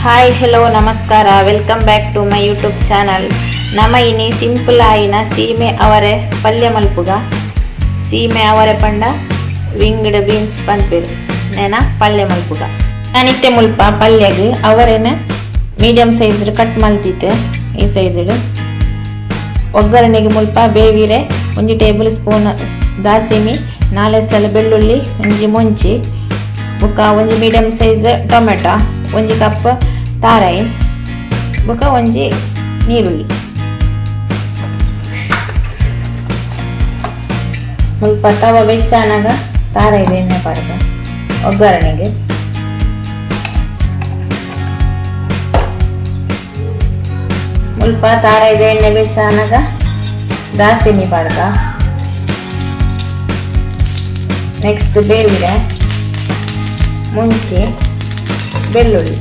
Hi hello ನಮಸ್ಕಾರ welcome back to my YouTube channel. ನಮ್ಮ ಇನಿ ಸಿಂಪಲ್ ಆಯಿನ ಸೀಮೆ ಅವರೆ ಪಲ್ಯ ಮಲ್ಪುಗ. ಸೀಮೆ ಅವರೆ ಪಂಡ ವಿಂಗ್ಡ್ ಬೀನ್ಸ್ ಪಂಪೇರು ನೇನ ಪಲ್ಯ ಮಲ್ಪುಗ. ನಾನಿತ್ತೆ ಮುಲ್ಪ ಪಲ್ಯಗೆ ಅವರೇನ ಮೀಡಿಯಮ್ ಸೈಜ್ ಕಟ್ ಮಲ್ತಿತ್ತೆ. ಈ ಸೈಜ್ ಒಗ್ಗರಣೆಗೆ ಮುಲ್ಪ ಬೇವಿರೆ 1 ಟೇಬಲ್ ಸ್ಪೂನ್ ದಾಸಿಮಿ 4 ಸಲ ಬೆಳ್ಳುಳ್ಳಿ ಒಂಜಿ ಮುಂಚಿ ಬುಕ್ಕ 1 ಮೀಡಿಯಮ್ ಸೈಜ್ ಟೊಮೆಟೊ 1 ಕಪ್ ತಾರಾಯಿ ಬುಕ್ಕ 1 ನೀರುಳ್ಳಿ ಮುಲ್ಪ ತವ ಬೆಚ್ಚಾನಾಗ ತಾರಾಯಿದ ಎಣ್ಣೆ ಪಡ್ದ ಒಗ್ಗರಣೆಗೆ ಮುಲ್ಪ ತಾರಾಯಿದ ಎಣ್ಣೆ ಬೆಚ್ಚಾನಾಗ ದಾಸಿಮಿ ಪಡ್ದ. ನೆಕ್ಸ್ಟ್ ಬೇವಿರೆ ಮುಂಚಿ ಬೆಳ್ಳುಳ್ಳಿ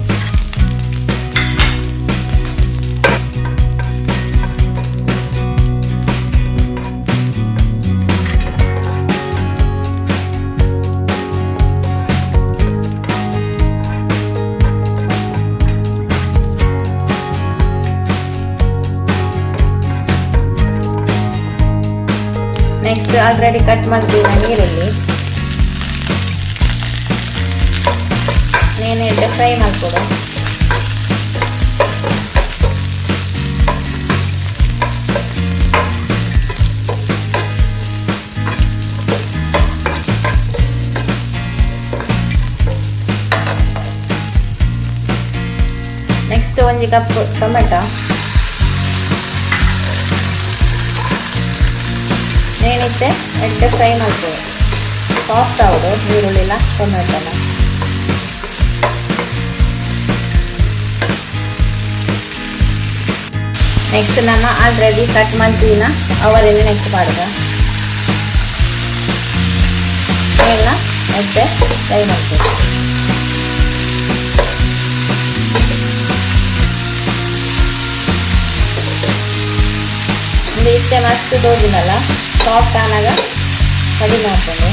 ನೆಕ್ಸ್ಟ್ ಆಲ್ರೆಡಿ ಕಟ್ ಮಾಡ್ತೀವಿ ನೀರುಳ್ಳಿ ನೇನೆ ಫ್ರೈ ಮಾಡ್ಕೊಡು. ನೆಕ್ಸ್ಟ್ 1 ಕಪ್ ಟೊಮೆಟೊ ನೇನಿತ್ತೆ ಎಡ್ಡೆ ಫ್ರೈ ಮಾಡ್ತೇವೆ. ಸಾಫ್ಟ್ ಆಗೋದು ಈರುಳ್ಳಿನ ಟೊಮೆಟೊನ. ನೆಕ್ಸ್ಟ್ ನಮ್ಮ ಆಲ್ರೆಡಿ ಕಟ್ ಮಾಡ್ತೀವಿನ ಅವರೆಲ್ಲ ನೆಕ್ಸ್ಟ್ ಮಾಡುವ ಎಲ್ಲ ಎಡ್ಡೆ ಫ್ರೈ ಮಾಡ್ತೇವೆ. ಇದು ಇಷ್ಟೇ ಮಸ್ತ್ ತೋದಿನಲ್ಲ ಸಾಫ್ಟ್ ಆನಾಗ ಕಡಿಮೆ ಹಾಕೊಂಡು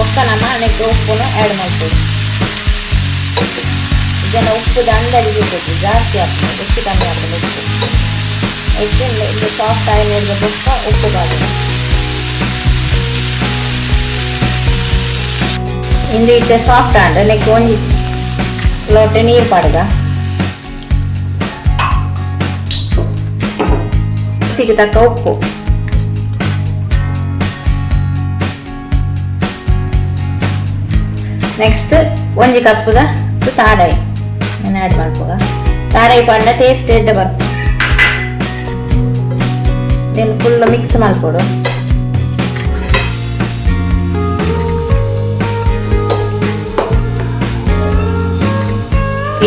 ಒಕ್ಕ ನಮ್ಮ ನೆಕ್ಸ್ಟ್ ಉಪ್ಪನ್ನು ಆ್ಯಡ್ ಮಾಡ್ತೀವಿ. ಇದನ್ನು ಉಪ್ಪುದ ಅಂದಾಜು ಇರ್ತೈತಿ, ಜಾಸ್ತಿ ಆಗ್ತದೆ ಹೆಚ್ಚು ಕಮ್ಮಿ ಆಗ್ತದೆ. ಹೆಚ್ಚಿಲ್ಲ ಇದು ಸಾಫ್ಟ್ ಆಯಿಲ್ ಇರೋ ಉಪ್ಪ ಉಪ್ಪು ಬಾಗಿನ ಇಂದು ಇಟ್ಟೆ ಸಾಫ್ಟ್ ಆಂಡ್ರೆ ನೆಕ್ಸ್ಟ್ 1 ಲೋಟೆ ನೀರು ಪಡ್ದ ರುಚಿಗೆ ತಕ್ಕ ಉಪ್ಪು. ನೆಕ್ಸ್ಟ್ 1 ಕಪ್ದ ತಾರಾಯಿ ನಾನು ಆ್ಯಡ್ ಮಾಡ್ಬೋದ. ತಾರಾಯಿ ಪಂಡ ಟೇಸ್ಟ್ ಎಡ್ಡೆ ಬರ್ತದೆ. ನೀನು ಫುಲ್ ಮಿಕ್ಸ್ ಮಾಡ್ಕೊಡು.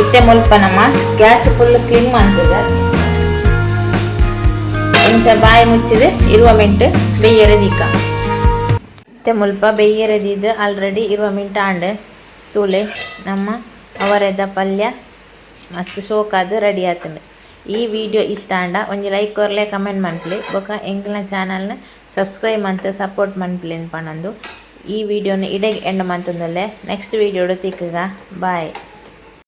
ಇತ್ತೆ ಮುಲ್ಪ ನಮ್ಮ ಗ್ಯಾಸ್ ಫುಲ್ ಸ್ಲಿಮ್ ಆಗ್ತದೆ. ಇಂಚ ಬಾಯಿ ಮುಚ್ಚಿದೆ 20 ಮಿನಿಟ್ ಬೆಯ್ಯರದಿಕ್ಕ. ಇತ್ತೆ ಮುಲ್ಪ ಬೆಯ್ಯರದಿದ್ದು ಆಲ್ರೆಡಿ 20 ಮಿನಿಟ್ ಆಂಡ್ ತೂಲೆ ನಮ್ಮ ಅವರೆದ ಪಲ್ಯ ಮಸ್ತ್ ಶೋಕಾದು ರೆಡಿ ಆತಂಡೆ. ಈ ವಿಡಿಯೋ ಇಷ್ಟ ಆಂಡ ಒಂಜಿ ಲೈಕ್ ಕೊರ್ಲೆ ಕಮೆಂಟ್ ಮನ್ಪ್ಲಿ ಬೊಕ ಎಂಕ್ಲ ಚಾನಲ್ನ ಸಬ್ಸ್ಕ್ರೈಬ್ ಮಂತ್ ಸಪೋರ್ಟ್ ಮನ್ಪ್ಲಿ ಪನಂದು ಈ ವಿಡಿಯೋನ ಇಡೆಗೆ ಎಂಡ್ ಮಂತಂದಲ್ಲೇ ನೆಕ್ಸ್ಟ್ ವಿಡಿಯೋಡು ತಿಕ್ಕಗ ಬಾಯ್.